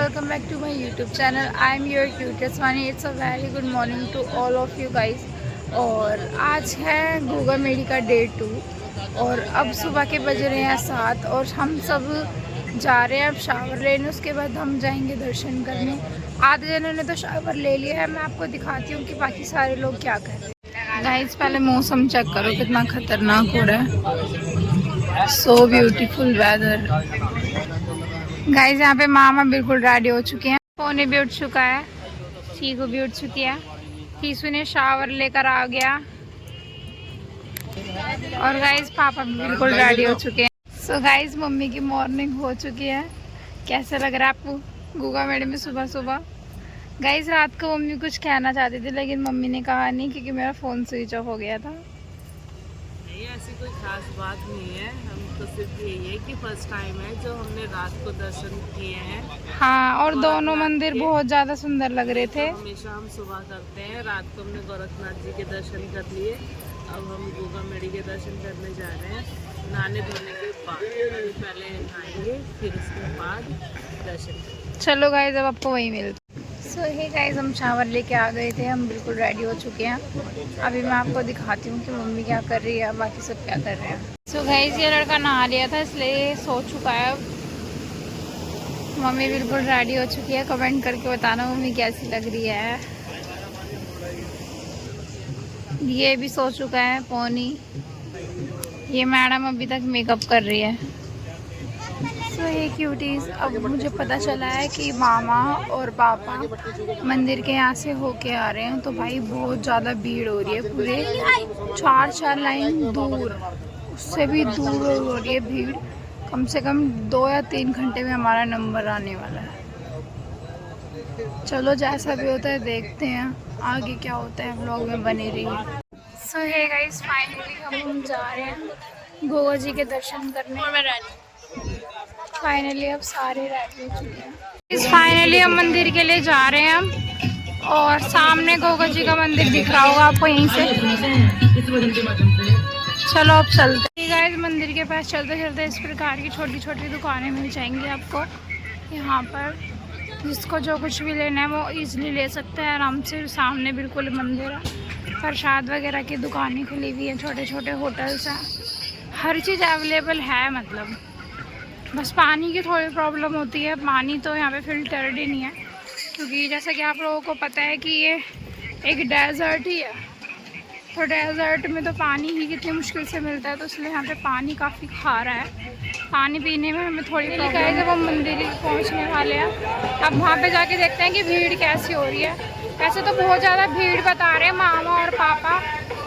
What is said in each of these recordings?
welcome back to my YouTube channel. I am your cutest Vani. It's a very good morning to all of you guys. और आज है गोगा मेडी का day 2 और अब सुबह के बज रहे हैं 7 और हम सब जा रहे हैं अब शावर लेने। उसके बाद हम जाएंगे दर्शन करने। आधे जनों ने तो शावर ले लिया है। मैं आपको दिखाती हूँ कि बाकी सारे लोग क्या कर रहे हैं। गाइस पहले मौसम चेक करो कितना खतरनाक हो रहा है। So beautiful weather. गाइस यहाँ पे मामा बिल्कुल रेडी हो चुके हैं। पोने भी उठ चुका है, चीकू भी उठ चुकी है, कीसू ने शावर लेकर आ गया और गाइस पापा भी बिल्कुल रेडी हो चुके हैं। सो गाइस मम्मी की मॉर्निंग हो चुकी है। कैसे लग रहा है आपको गोगा मेडी में सुबह सुबह? गाइस रात को मम्मी कुछ कहना चाहती थी लेकिन मम्मी ने कहा नहीं क्योंकि मेरा फ़ोन स्विच ऑफ हो गया था। ऐसी कोई खास बात नहीं है, हम तो सिर्फ यही है कि फर्स्ट टाइम है जो हमने रात को दर्शन किए हैं। हाँ और दोनों मंदिर बहुत ज़्यादा सुंदर लग रहे थे। तो हमेशा हम सुबह करते हैं, रात को हमने गोरखनाथ जी के दर्शन कर लिए। अब हम गोगा मेडी के दर्शन करने जा रहे हैं। नहाने धोने के बाद पहले नहाएंगे फिर उसके बाद दर्शन। चलो गाइस अब आपको वही मिलता। सो हे गाइस हम शावर लेके आ गए थे, हम बिल्कुल रेडी हो चुके हैं। अभी मैं आपको दिखाती हूँ कि मम्मी क्या कर रही है, बाकी सब क्या कर रहे हैं। सो गाइस ये लड़का नहा लिया था इसलिए सो चुका है। मम्मी बिल्कुल रेडी हो चुकी है। कमेंट करके बताना मम्मी कैसी लग रही है। ये भी सो चुका है पोनी। ये मैडम अभी तक मेकअप कर रही है। तो ये क्यूटीज अब मुझे पता चला है कि मामा और पापा मंदिर के यहाँ से होके आ रहे हैं। तो भाई बहुत ज़्यादा भीड़ हो रही है, पूरे 4 लाइन दूर, उससे भी दूर हो रही है भीड़। कम से कम 2 या 3 घंटे में हमारा नंबर आने वाला है। चलो जैसा भी होता है देखते हैं आगे क्या होता है, व्लॉग में बने रहिए। सो हे गाइस फाइनली हम जा रहे हैं गोगा जी के दर्शन करने। फाइनली अब सारे रेडी हो चुके हैं। फाइनली हम मंदिर के लिए जा रहे हैं हम और सामने गोगा जी का मंदिर दिख रहा होगा आपको यहीं से। चलो अब चलते हैं गाइस मंदिर के पास। चलते चलते इस प्रकार की छोटी छोटी दुकानें मिल जाएंगी आपको यहाँ पर। जिसको जो कुछ भी लेना है वो इजीली ले सकते हैं आराम से। सामने बिल्कुल मंदिर है, प्रसाद वगैरह की दुकानें खुली हुई हैं, छोटे छोटे होटल्स हैं, हर चीज़ अवेलेबल है। मतलब बस पानी की थोड़ी प्रॉब्लम होती है। पानी तो यहाँ पे फिल्टर्ड ही नहीं है क्योंकि जैसा कि आप लोगों को पता है कि ये एक डेजर्ट ही है। तो डेजर्ट में तो पानी ही कितनी मुश्किल से मिलता है, तो इसलिए यहाँ पे पानी काफ़ी खारा है। पानी पीने में हमें थोड़ी प्रॉब्लम है। जब हम मंदिर पहुँचने वाले हैं अब वहाँ पे जाके देखते हैं कि भीड़ कैसी हो रही है। वैसे तो बहुत ज़्यादा भीड़ बता रहे हैं मामा और पापा,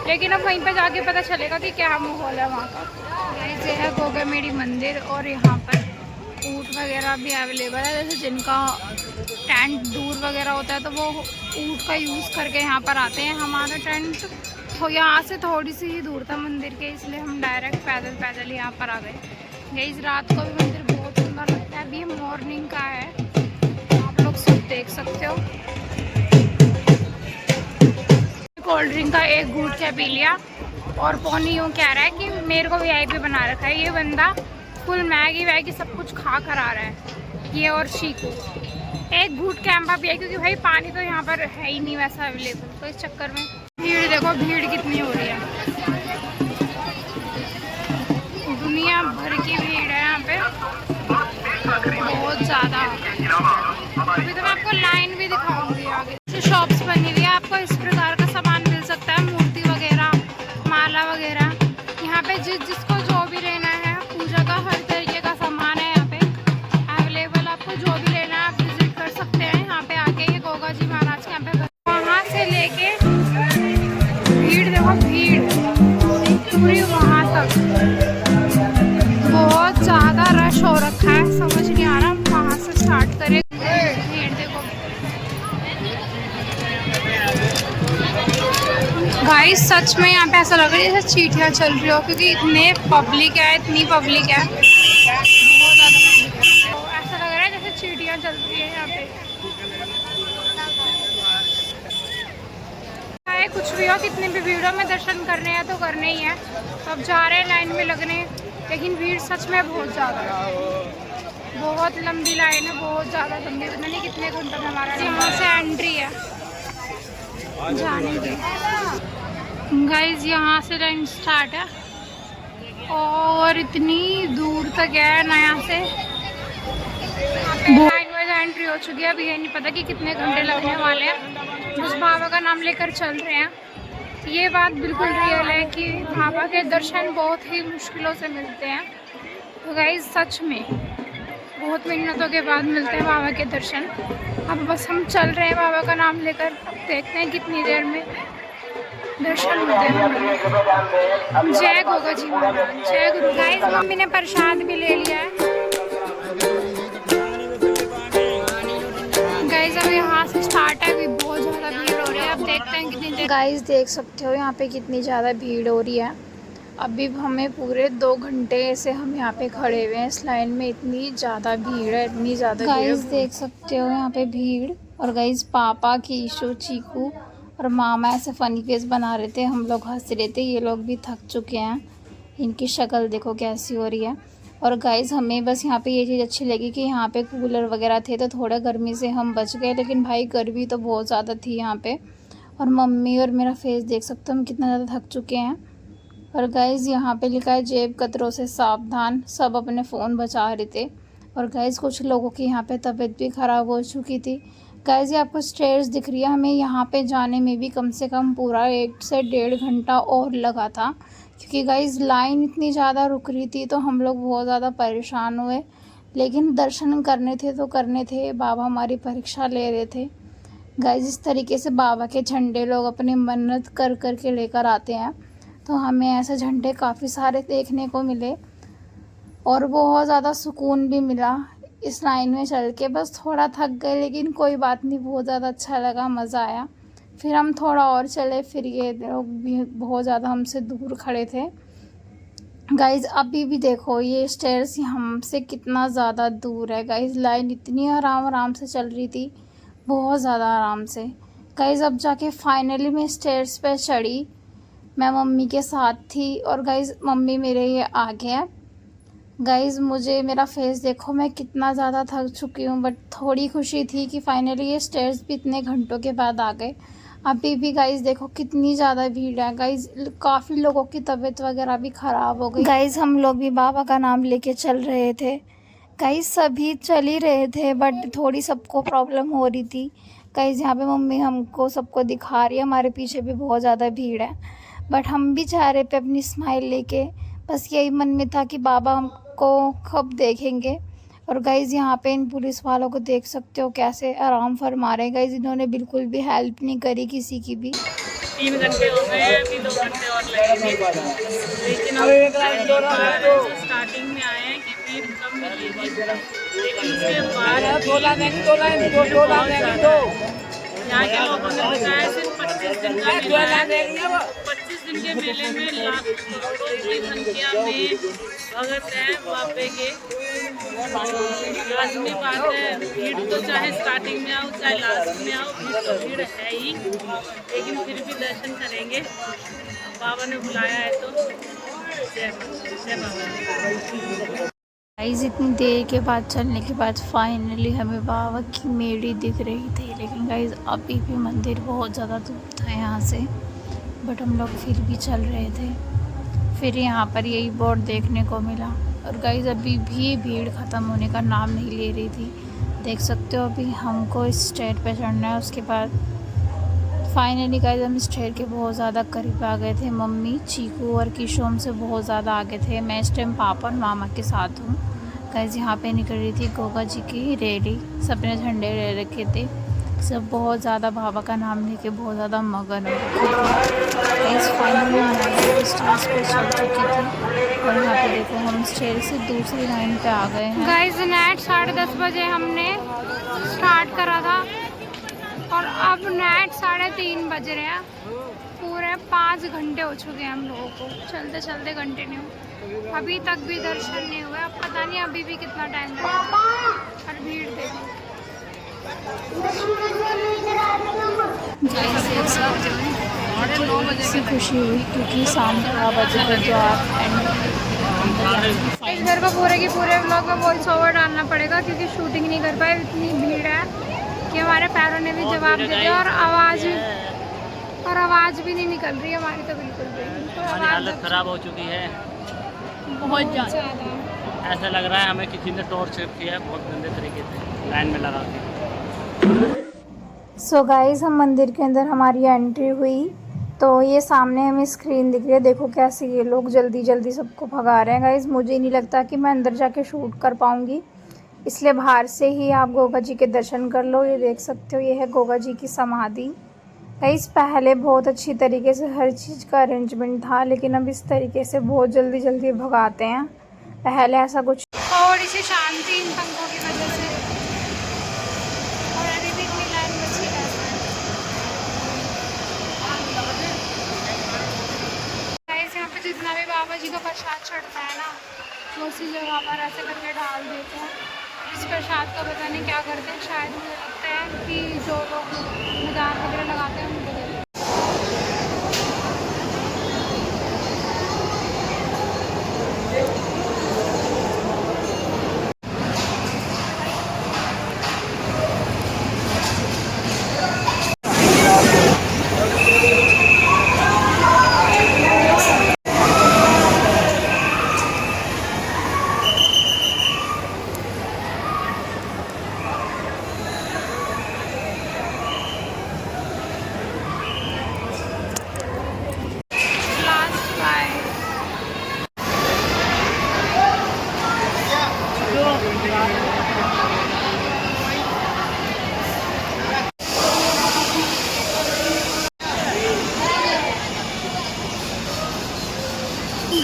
लेकिन अब वहीं पे जाके पता चलेगा कि क्या माहौल है वहाँ का। ऐसे है गोगा मेडी मंदिर और यहाँ पर ऊँट वगैरह भी अवेलेबल है। जैसे जिनका टेंट दूर वगैरह होता है तो वो ऊँट का यूज़ करके यहाँ पर आते हैं। हमारा टेंट तो यहाँ से थोड़ी सी ही दूर था मंदिर के, इसलिए हम डायरेक्ट पैदल पैदल यहाँ पर आ गए। इस रात को भी मंदिर बहुत सुंदर लगता है। अभी मॉर्निंग का है, आप लोग सब देख सकते हो। कोल्ड ड्रिंक का एक घूंट क्या पी लिया और पौनी यूँ कह रहा है कि मेरे को वीआईपी बना रखा है। ये बंदा फुल मैगी वैगी सब कुछ खा कर आ रहा है। ये और शीकू एक घूंट कैंपा पिया क्योंकि भाई पानी तो यहाँ पर है ही नहीं वैसा अवेलेबल। तो इस चक्कर में भीड़ देखो, भीड़ कितनी हो रही है। दुनिया भर की भीड़ है यहाँ पे, बहुत ज़्यादा। अभी तो मैं आपको लाइन भी दिखाऊंगी आगे। शॉप्स बनी हुई है, आपको इस प्रकार का सामान मिल सकता है, मूर्ति वगैरह, माला वगैरह। यहाँ पे जिसको जो भी लेना है, पूजा का हर तरीके का सामान है यहाँ पे अवेलेबल। आपको जो भी लेना है आप विजिट कर सकते हैं यहाँ पे आके। ये गोगा जी महाराज के यहाँ पे वहाँ से लेके भीड़ देखो, भीड़ पूरी वहाँ तक बहुत ज़्यादा रश हो रखा है। समझ नहीं आ रहा कहाँ से स्टार्ट करें। भीड़ देखो गाइस, सच में यहाँ पे ऐसा लग रहा है जैसे चींटियाँ चल रही हो क्योंकि इतने पब्लिक है, इतनी पब्लिक है, बहुत ज़्यादा पब्लिक है। तो ऐसा लग रहा है जैसे चींटियाँ चल रही है यहाँ पे। चाहे कुछ भी हो, कितनी भी भीड़ों में दर्शन करने हैं तो करने ही है। तो अब जा रहे हैं लाइन में लगने, लेकिन भीड़ सच में बहुत ज़्यादा है। बहुत लंबी लाइन है, बहुत ज़्यादा लंबी, पता नहीं कितने घंटों में हमारा यहाँ से एंट्री है जाने की। गाइस यहाँ से लाइन स्टार्ट है और इतनी दूर तक है ना, यहाँ से लाइन वाइज एंट्री हो चुकी है। अभी ये नहीं पता कि कितने घंटे लगने वाले हैं, बस बाबा का नाम लेकर चल रहे हैं। ये बात बिल्कुल रियल है कि बाबा के दर्शन बहुत ही मुश्किलों से मिलते हैं। तो गाइस सच में बहुत मेहनतों के बाद मिलते हैं बाबा के दर्शन। अब बस हम चल रहे हैं बाबा का नाम लेकर, अब देखते हैं कितनी देर में दर्शन होते हैं। जय गोगा जी महाराज, जय गुरु। गाइस मम्मी ने प्रसाद भी ले लिया है। गाइस अब यहाँ से स्टार्ट है, अभी बहुत ज़्यादा भीड़ हो रही है। अब देखते हैं कितनी देर। गाइस देख सकते हो यहाँ पे कितनी ज़्यादा भीड़ हो रही है। अभी हमें पूरे 2 घंटे से हम यहाँ पे खड़े हुए हैं इस लाइन में, इतनी ज़्यादा भीड़ है, इतनी ज़्यादा। गाइस देख सकते हो यहाँ पे भीड़। और गाइस पापा, कीशु, चीकू और मामा ऐसे फ़नी फेस बना रहे थे, हम लोग हंस रहे थे। ये लोग भी थक चुके हैं, इनकी शक्ल देखो कैसी हो रही है। और गाइस हमें बस यहाँ पे ये चीज़ अच्छी लगी कि यहाँ पे कूलर वगैरह थे तो थोड़ा गर्मी से हम बच गए, लेकिन भाई गर्मी तो बहुत ज़्यादा थी यहाँ पे। और मम्मी और मेरा फेस देख सकते हो हम कितना ज़्यादा थक चुके हैं। और गाइस यहाँ पे लिखा है जेब कतरों से सावधान, सब अपने फ़ोन बचा रहे थे। और गाइस कुछ लोगों की यहाँ पे तबीयत भी ख़राब हो चुकी थी। गाइस ये आपको स्टेयर्स दिख रही है, हमें यहाँ पे जाने में भी कम से कम पूरा 1 से 1.5 घंटा और लगा था, क्योंकि गाइस लाइन इतनी ज़्यादा रुक रही थी तो हम लोग बहुत ज़्यादा परेशान हुए। लेकिन दर्शन करने थे तो करने थे, बाबा हमारी परीक्षा ले रहे थे। गाइस इस तरीके से बाबा के झंडे लोग अपनी मन्नत कर कर के लेकर आते हैं, तो हमें ऐसे झंडे काफ़ी सारे देखने को मिले और बहुत ज़्यादा सुकून भी मिला इस लाइन में चल के। बस थोड़ा थक गए लेकिन कोई बात नहीं, बहुत ज़्यादा अच्छा लगा, मज़ा आया। फिर हम थोड़ा और चले, फिर ये लोग भी बहुत ज़्यादा हमसे दूर खड़े थे। गाइज़ अभी भी देखो ये स्टेयर्स हमसे कितना ज़्यादा दूर है। गाइज़ लाइन इतनी आराम आराम से चल रही थी, बहुत ज़्यादा आराम से। गाइज़ अब जाके फाइनली मैं स्टेयर्स पे चढ़ी, मैं मम्मी के साथ थी और गाइज़ मम्मी मेरे ये आगे है। गाइज़ मुझे मेरा फेस देखो, मैं कितना ज़्यादा थक चुकी हूँ, बट थोड़ी खुशी थी कि फाइनली ये स्टेयर्स भी इतने घंटों के बाद आ गए। अभी भी गाइज़ देखो कितनी ज़्यादा भीड़ है। गाइज़ काफ़ी लोगों की तबीयत वगैरह भी ख़राब हो गई। गाइज़ हम लोग भी बाबा का नाम लेके चल रहे थे। गाइज़ सभी चल ही रहे थे बट थोड़ी सबको प्रॉब्लम हो रही थी। गाइज़ यहाँ पे मम्मी हमको सबको दिखा रही है, हमारे पीछे भी बहुत ज़्यादा भीड़ है, बट हम भी चाह रहे पे अपनी स्माइल लेके। बस यही मन में था कि बाबा हमको कब देखेंगे। और गाइज़ यहाँ पे इन पुलिस वालों को देख सकते हो कैसे आराम फरमा रहे हैं। गाइज़ इन्होंने बिल्कुल भी हेल्प नहीं करी किसी की भी। 3 घंटे हो गए, अभी 2 घंटे और लगेंगे। लेकिन हम स्टार्टिंग में आए हैं कि भीड़ कम मिलेगी, लेकिन उसके बाद यहाँ के लोगों ने बताया सिर्फ 25 दिन का मेला है। 25 दिन के मेले में लाखों करोड़ों की संख्या में भगत है बाबे के। लाजमी बात है, भीड़ तो चाहे स्टार्टिंग में आओ चाहे लास्ट में आओ, भीड़ तो भीड़ है ही, लेकिन फिर भी दर्शन करेंगे। बाबा ने बुलाया है तो जय बाबा। गाइज़ इतनी देर के बाद चलने के बाद फाइनली हमें बाबा की मेड़ी दिख रही थी, लेकिन गाइज़ अभी भी मंदिर बहुत ज़्यादा दूर था यहाँ से, बट हम लोग फिर भी चल रहे थे। फिर यहाँ पर यही बोर्ड देखने को मिला और गाइज़ अभी भी भीड़ ख़त्म होने का नाम नहीं ले रही थी। देख सकते हो अभी हमको इस स्टेयर पे चढ़ना है, उसके बाद फाइनली गाइज़ हम स्टेयर के बहुत ज़्यादा करीब आ गए थे। मम्मी, चीकू और किशो हमसे बहुत ज़्यादा आगे थे। मैं इस टाइम पापा और मामा के साथ हूँ। गाइज़ यहाँ पे निकल रही थी गोगा जी की रैली, सबने झंडे ले रखे थे, सब बहुत ज़्यादा बाबा का नाम लेके बहुत ज़्यादा मगन हो रखे थे। गाइज़ फाइनली हम स्टेज पे चढ़ चुकी थी और यहाँ पे देखो हम स्टेज से दूसरी लाइन पे आ गए हैं। गाइज़ नेट 10:30 बजे हमने स्टार्ट करा था और अब नेट 3:30 बज रहे हैं। पूरे 5 घंटे हो चुके हैं हम लोगों को चलते चलते कंटिन्यू, अभी तक भी दर्शन नहीं हुआ। अब पता नहीं अभी भी कितना टाइम लगेगा। और भीड़ देखो, से खुशी हुई क्योंकि शाम 9 बजे तक जो आप एंड इस घर को पूरे की पूरे व्लॉग में वॉइस ओवर डालना पड़ेगा क्योंकि शूटिंग नहीं कर पाए, इतनी भीड़ है कि हमारे पैरों ने भी जवाब दे दिया और आवाज़ भी नहीं निकल रही है हमारी तो बिल्कुल भी। तो हालत खराब हो चुकी है बहुत ज़्यादा। ऐसा लग रहा है हमें किसी ने टॉर्चर किया है बहुत गंदे तरीके से लाइन में लगा के। सो गाइस हम मंदिर के अंदर हमारी एंट्री हुई तो ये सामने हमें स्क्रीन दिख रही है, देखो कैसे ये लोग जल्दी जल्दी सबको भगा रहे हैं। गाइस मुझे नहीं लगता कि मैं अंदर जाके शूट कर पाऊँगी, इसलिए बाहर से ही आप गोगा जी के दर्शन कर लो। ये देख सकते हो ये है गोगा जी की समाधि। गाइस पहले बहुत अच्छी तरीके से हर चीज़ का अरेंजमेंट था, लेकिन अब इस तरीके से बहुत जल्दी जल्दी भगाते हैं। पहले ऐसा कुछ थोड़ी सी शांति इन पंखों की वजह से, और अभी भी इतनी लाइन बची है। गाइस यहाँ पे जितना भी बाबा जी का प्रसाद चढ़ता है ना, वो उसी जगह पर ऐसे करके डाल देते हैं। इस प्रसाद का पता नहीं क्या करते हैं, शायद मुझे लगता है कि जो लोग मैदान वगैरह लगाते हैं उनको देते हैं।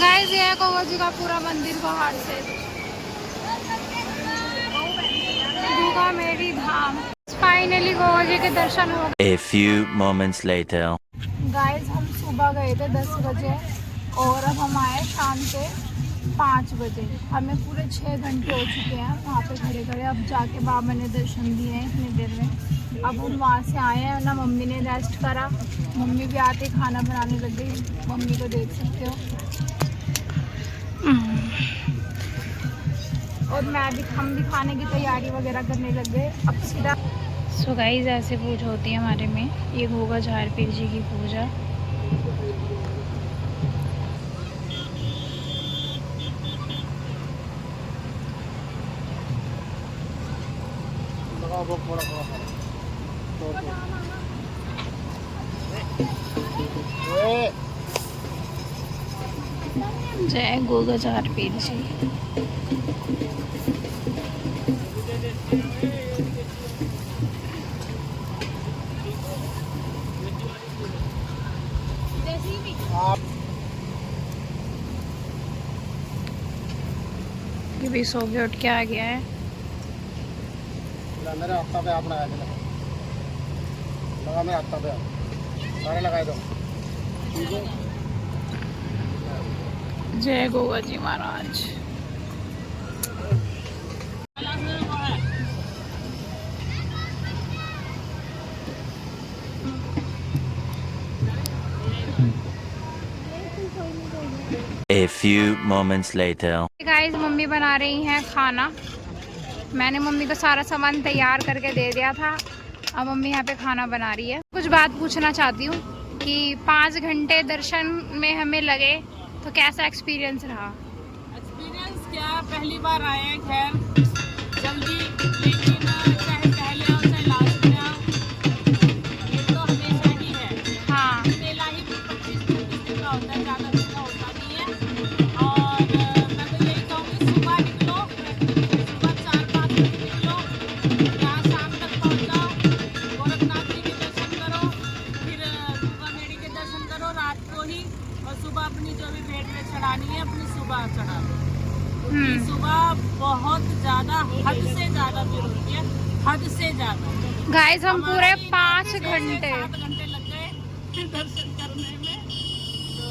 गाइस ये है गोगा जी का पूरा मंदिर बाहर से, गोगा मेरी धाम। फाइनली गोगा जी के दर्शन हो गए। A few moments later. Guys हम सुबह गए थे 10 बजे और अब हम आए शाम के 5 बजे। हमें पूरे 6 घंटे हो चुके हैं वहाँ पे खड़े खड़े। अब जाके बाबा ने दर्शन दिए हैं इतनी देर में। अब हम वहाँ से आए हैं ना, मम्मी ने रेस्ट करा, मम्मी भी आते खाना बनाने लग गई। मम्मी को देख सकते हो, और हम भी खाने की तैयारी वगैरह करने लग गए अब सीधा। सो गाइस ऐसे पूजा होती है हमारे में, ये गोगा झार पीर जी की पूजा। जय गोगा झार पीर जी। ये भी सो के उठ के आ गया है। मेरे हफ्ता पे आप लगा दो, लगा मेरे हफ्ता पे सारे लगा दो। जय गोगा जी महाराज। A few moments later. Guys mummy बना रही हैं खाना। मैंने मम्मी को सारा सामान तैयार करके दे दिया था, अब मम्मी यहाँ पे खाना बना रही है। कुछ बात पूछना चाहती हूँ कि 5 घंटे दर्शन में हमें लगे तो कैसा एक्सपीरियंस रहा? एक्सपीरियंस क्या, पहली बार आए हैं, खैर जल्दी, लेकिन चाहे पहले आओ चाहे लास्ट में आओ, ये तो हमेशा ही है। हाँ मेला ही 25-30 दिन का होता है, ज़्यादा दिन का होता नहीं है। और मैं तो यही कहूँगी सुबह निकलो, सुबह 4-5 बजे निकलो, यहाँ शाम तक पहुँच जाओ, गोरखनाथ जी के दर्शन करो, फिर गोगा मेड़ी के दर्शन करो रात को ही, और सुबह अपनी जो भी भेंट में चढ़ानी है अपनी सुबह चढ़ा दो। क्योंकि सुबह बहुत ज़्यादा, हद से ज़्यादा भीड़ होती है, हद से ज़्यादा। गाइस हम पूरे हमारे 5 यहाँ पे घंटे 7 घंटे लग गए दर्शन करने में। तो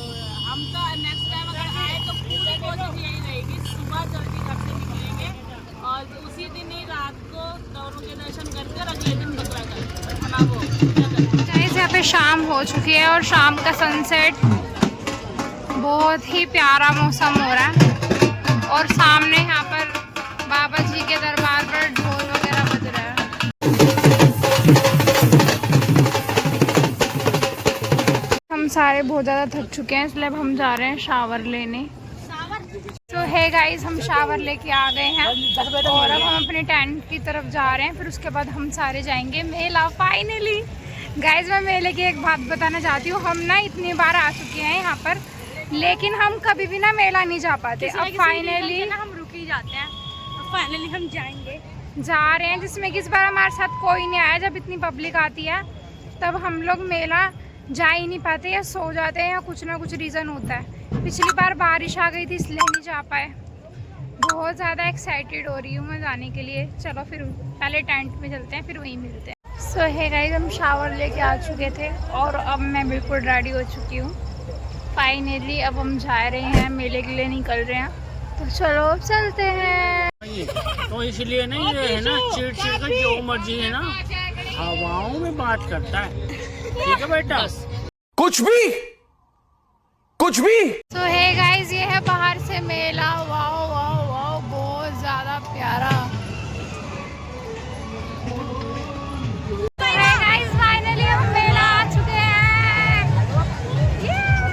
हम तो नेक्स्ट टाइम अगर आए तो पूरी कोशिश यही रहेगी, सुबह जल्दी घर से निकलेंगे और उसी दिन ही रात को गौरों के दर्शन करके और अगले दिन बकरा कर खाना वो गाइस यहाँ पे शाम हो चुकी है और शाम का सनसेट, बहुत ही प्यारा मौसम हो रहा है, और सामने यहाँ पर बाबा जी के दरबार पर ढोल वगैरह बज रहा है। हम सारे बहुत ज़्यादा थक चुके हैं, इसलिए अब हम जा रहे हैं शावर लेने। तो है गाइस, हम शावर लेके आ गए हैं और अब हम अपने टेंट की तरफ जा रहे हैं। फिर उसके बाद हम सारे जाएंगे मेला। फाइनली गाइस, मैं मेले की एक बात बताना चाहती हूँ। हम ना इतनी बार आ चुके हैं यहाँ पर, लेकिन हम कभी भी ना मेला नहीं जा पाते। अब फाइनली हम रुक ही जाते हैं, अब फाइनली हम जाएंगे, जा रहे हैं, जिसमें कि इस बार हमारे साथ कोई नहीं आया। जब इतनी पब्लिक आती है तब हम लोग मेला जा ही नहीं पाते, या सो जाते हैं, या कुछ ना कुछ रीज़न होता है। पिछली बार बारिश आ गई थी, इसलिए नहीं जा पाए। बहुत ज़्यादा एक्साइटेड हो रही हूँ मैं जाने के लिए। चलो फिर पहले टेंट में चलते हैं, फिर वहीं मिलते हैं। सो है गाइस, हम शावर लेके आ चुके थे और अब मैं बिल्कुल रेडी हो चुकी हूँ। फाइनली अब हम जा रहे हैं, मेले के लिए निकल रहे हैं। तो चलो अब चलते हैं। तो इसलिए नहीं ये है ना, चिड़ का जो मर्जी है ना हवाओं में बात करता है। ठीक है बेटा, कुछ भी तो है गाइस, ये है बाहर से मेला। वाओ वाओ वाओ, बहुत ज्यादा प्यारा। तो है गाइस, फाइनली हम मेला आ चुके हैं।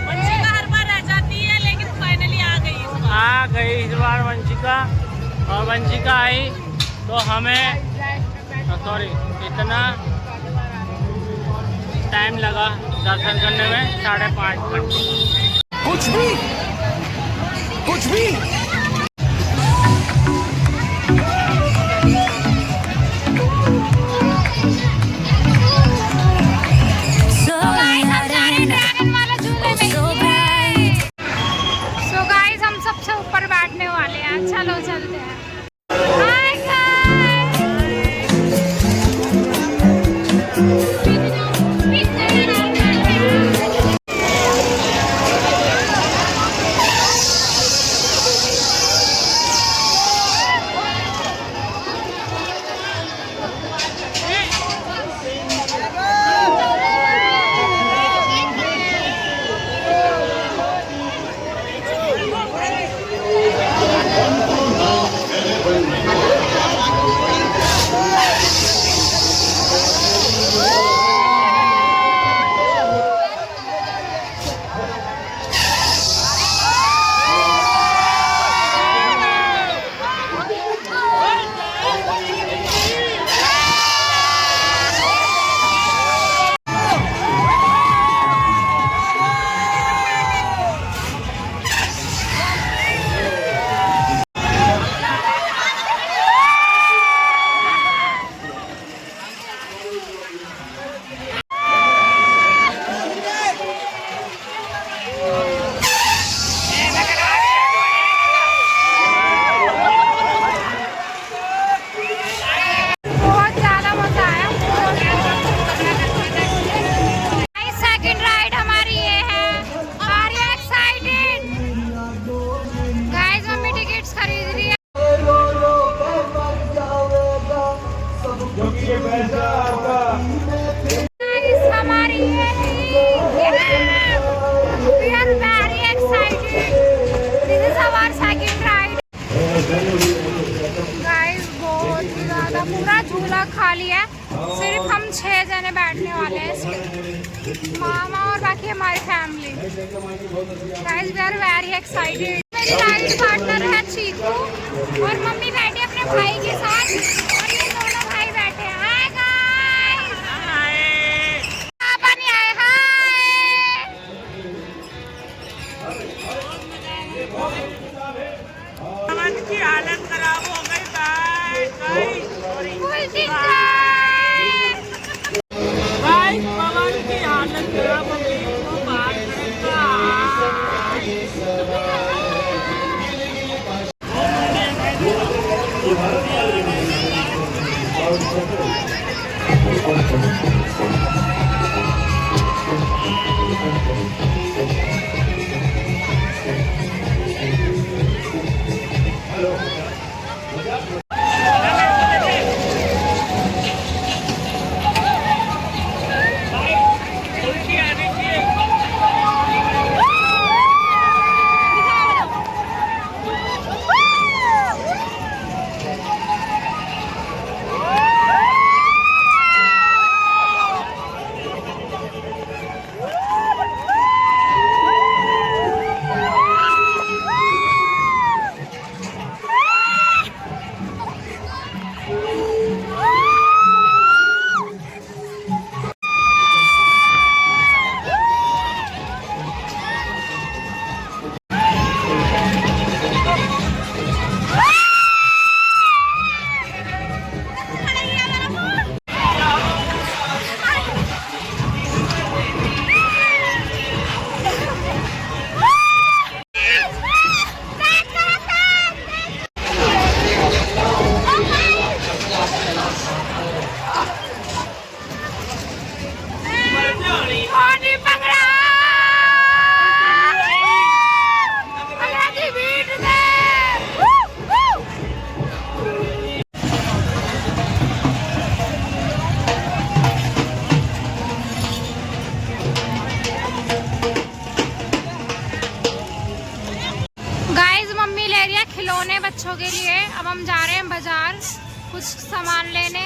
वंशिका हर बार रह जाती है, लेकिन फाइनली आ गई। आ गई इस बार वंशिका, और वंशिका आई तो हमें सॉरी इतना टाइम लगा दर्शन करने में, 5.5 घंटे। कुछ भी सो गाइस, हम सबसे ऊपर बैठने वाले हैं। चलो चलते हैं। हाय पूरा झूला खाली है, सिर्फ हम 6 जने बैठने वाले हैं इसमें, मामा और बाकी हमारी family. Guys we are very excited. मेरी लाइफ पार्टनर है चीकू और मम्मी बैठी अपने भाई के साथ और ये दोनों भाई बैठे हैं। हाय गाइस, पापा नहीं आए। हाय, की हालत खराब हो गई। पवन की हालत खराब हो गई, वो बात अब हम जा रहे हैं बाजार कुछ सामान लेने।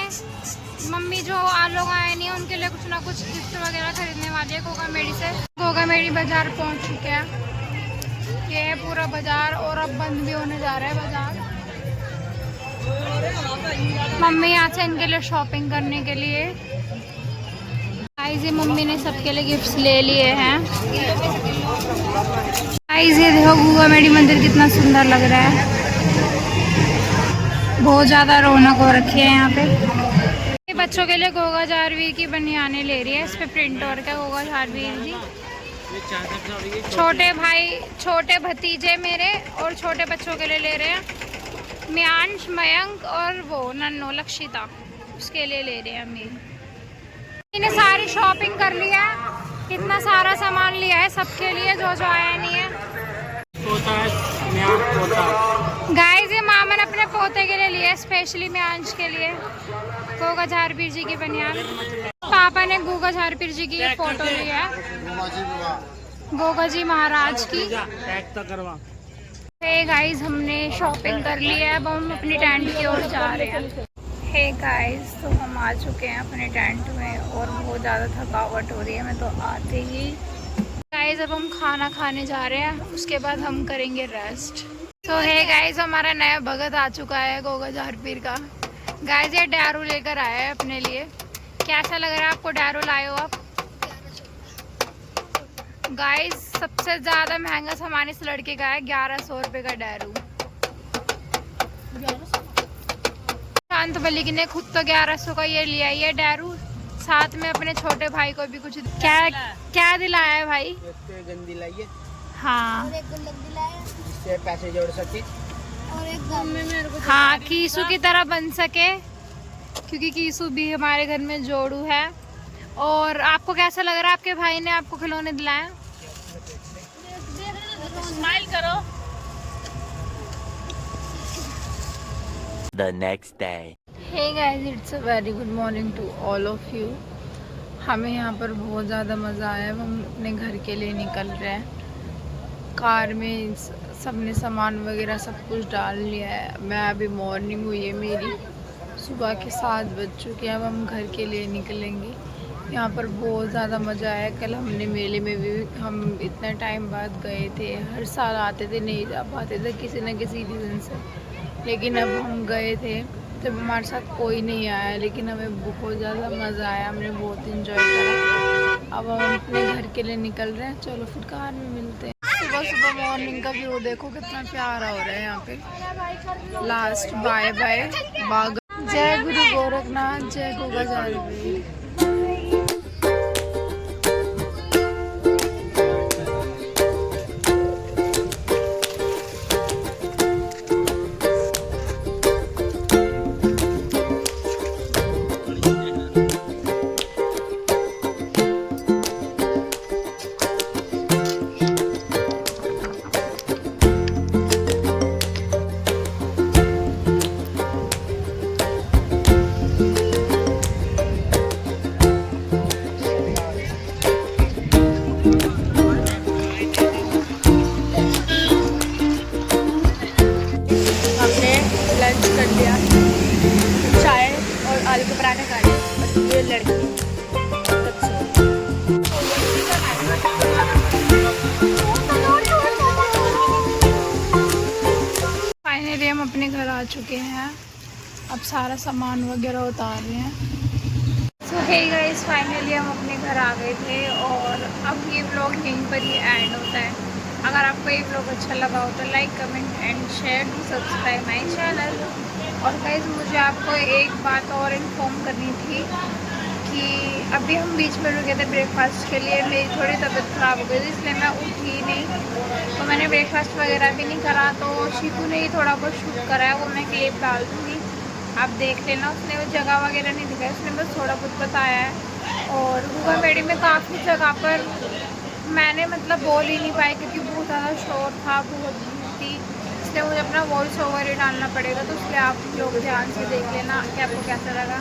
मम्मी जो लोग आए नहीं हैं उनके लिए कुछ ना कुछ गिफ्ट वगैरह खरीदने वाली है गोगा मेडी से। गोगा मेडी बाजार पहुंच चुके हैं। ये है पूरा बाजार और अब बंद भी होने जा रहा है बाजार। मम्मी यहाँ से इनके लिए शॉपिंग करने के लिए गाइस, ये मम्मी ने सबके लिए गिफ्ट्स ले लिए हैं। गाइस ये देखो गोगा मेडी मंदिर कितना सुंदर लग रहा है, बहुत ज़्यादा रौनक हो रखी है यहाँ पे। ये बच्चों के लिए गोगा जारवीर की बनियाने ले रही है, इस पे प्रिंट वर्क है गोगा जारवीर जी। छोटे भाई छोटे भतीजे मेरे और छोटे बच्चों के लिए ले रहे हैं। मियांश, मयंक और वो नन्नो लक्षिता, उसके लिए ले रहे हैं अम्मी। मैंने सारी शॉपिंग कर लिया है, कितना सारा सामान लिया है सबके लिए जो जो आया नहीं है। गाइस ये मामा ने अपने पोते के लिए लिया, स्पेशली मियांश के लिए गोगा जारवीर जी की बनियान। पापा ने गोगा जारवीर जी की फोटो ली है, गोगा जी महाराज की। हे गाइस हमने शॉपिंग कर ली है, अब हम अपनी टेंट की ओर जा रहे हैं। हे गाइस तो हम आ चुके हैं अपने टेंट में और बहुत ज़्यादा थकावट हो रही है, मैं तो आते ही। गाइस अब हम खाना खाने जा रहे हैं, उसके बाद हम करेंगे रेस्ट। तो हे गाइस हमारा नया भगत आ चुका है गोगा जारवीर का। गाइस ये डैरू लेकर आया है अपने लिए। कैसा लग रहा है आपको डैरू लाए हो आप? गाइस सबसे ज़्यादा महंगा सामान इस लड़के का है, 1100 रुपये का डैरू। शांत बलिक ने खुद तो 1100 का ये लिया ये डैरू, साथ में अपने छोटे भाई को भी कुछ क्या दिलाया है भाई? गंदी लाइए। हाँ और एक गुल्लक दिलाया जिससे पैसे जोड़ सके और एक मम्मी मेरे को हाँ, कीसू की तरह बन सके, क्योंकि कीसू भी हमारे घर में जोड़ू है। और आपको कैसा लग रहा है आपके भाई ने आपको खिलौने दिलाए? स्माइल करो। The next day. Hey guys, it's a very good morning to all of you. हमें यहाँ पर बहुत ज़्यादा मज़ा आया। हम अपने घर के लिए निकल रहे हैं। कार में सबने सामान वगैरह सब कुछ डाल लिया है। मैं अभी मॉर्निंग हुई है मेरी, सुबह के 7 बज चुके हैं। अब हम घर के लिए निकलेंगे। यहाँ पर बहुत ज़्यादा मज़ा आया। कल हमने मेले में भी हम इतने टाइम बाद गए थे। हर साल आते थे, नहीं जा पाते थे किसी न किसी रीज़न से, लेकिन अब हम गए थे जब हमारे साथ कोई नहीं आया, लेकिन हमें बहुत ज़्यादा मज़ा आया, हमने बहुत इंजॉय करा। अब हम अपने घर के लिए निकल रहे हैं। चलो फिर कार में मिलते हैं। सुबह सुबह मॉर्निंग का व्यू देखो कितना प्यारा हो रहा है यहाँ पे। लास्ट बाय बाय बाग। जय गुरु गोरखनाथ, जय गोगा जारवीर। लंच कर लिया, चाय और आलू के पराठे खा लिए। ये लड़की फाइनली हम अपने घर आ चुके हैं। अब सारा सामान वगैरह उतार रहे हैं। सो हे गाइस फाइनली हम अपने घर आ गए थे और अब ये व्लॉग यहीं पर ही एंड होता है। अगर आपको ये व्लॉग अच्छा लगा हो तो like, comment and share to subscribe my channel. और गाइस मुझे आपको एक बात और इन्फॉर्म करनी थी कि अभी हम बीच में रुके थे ब्रेकफास्ट के लिए। मेरी थोड़ी तबीयत ख़राब हो गई थी, इसलिए मैं उठी नहीं, तो मैंने ब्रेकफास्ट वगैरह भी नहीं करा। तो शीतू ने ही थोड़ा बहुत शूट करा है, वो मैं क्लिप डाल दूँगी, आप देख लेना। उसने वो जगह वगैरह नहीं दिखाई, उसने बस थोड़ा बहुत बताया है। और गोगा मेडी में काफ़ी जगह पर मैंने मतलब बोल ही नहीं पाई क्योंकि बहुत ज़्यादा शोर था, बहुत भीड़ थी, इसलिए मुझे अपना वॉइस ओवर ही डालना पड़ेगा। तो इसलिए आप लोग ध्यान से देख लेना कि आपको कैसा लगा।